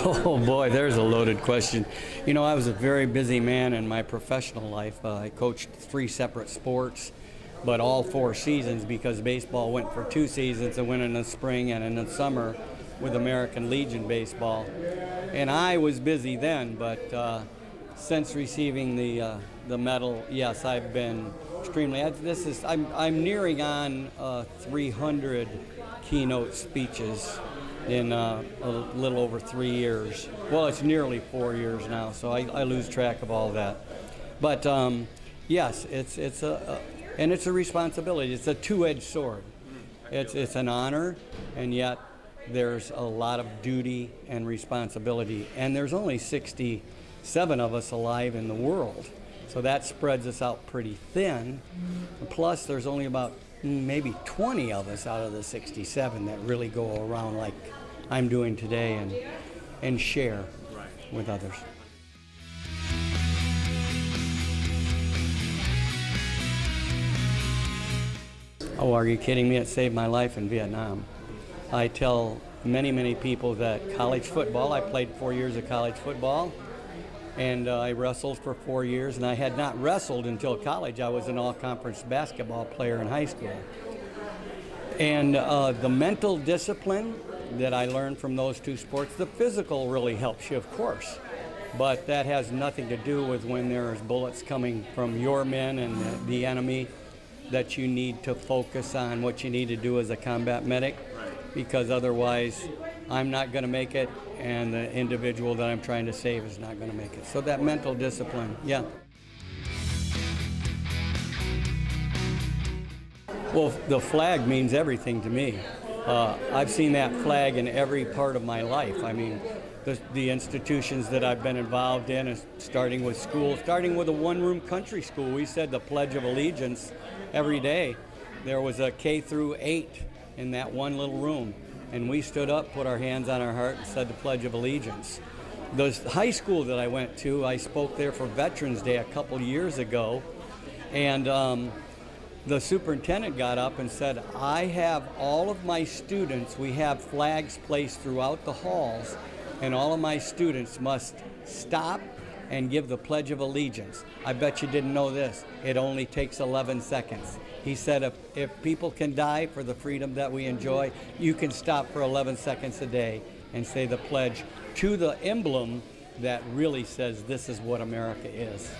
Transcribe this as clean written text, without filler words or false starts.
Oh boy, there's a loaded question. You know, I was a very busy man in my professional life. I coached 3 separate sports, but all 4 seasons because baseball went for 2 seasons. It went in the spring and in the summer with American Legion baseball. And I was busy then, but since receiving the medal, yes, I've been extremely. I'm nearing on 300 keynote speeches in a little over 3 years. Well, it's nearly 4 years now, so I lose track of all that. But yes, it's a responsibility. It's a two-edged sword. It's an honor, and yet there's a lot of duty and responsibility. And there's only 67 of us alive in the world, so that spreads us out pretty thin. Plus, there's only about maybe 20 of us out of the 67 that really go around like I'm doing today and share with others. Oh, are you kidding me? It saved my life in Vietnam. I tell many people that college football, I played 4 years of college football, and I wrestled for 4 years, and I had not wrestled until college. I was an all-conference basketball player in high school. And the mental discipline that I learned from those 2 sports, the physical really helps you, of course, but that has nothing to do with when there's bullets coming from your men and the enemy, that you need to focus on what you need to do as a combat medic, because otherwise I'm not going to make it and the individual that I'm trying to save is not going to make it. So that mental discipline, yeah. Well, the flag means everything to me. I've seen that flag in every part of my life. I mean, the institutions that I've been involved in, starting with school, starting with a one-room country school. We said the Pledge of Allegiance every day. There was a K through 8 in that one little room, and we stood up, put our hands on our heart, and said the Pledge of Allegiance. The high school that I went to, I spoke there for Veterans Day a couple years ago, and the superintendent got up and said, I have all of my students, we have flags placed throughout the halls, and all of my students must stop and give the Pledge of Allegiance. I bet you didn't know this. It only takes 11 seconds. He said if people can die for the freedom that we enjoy, you can stop for 11 seconds a day and say the pledge to the emblem that really says this is what America is.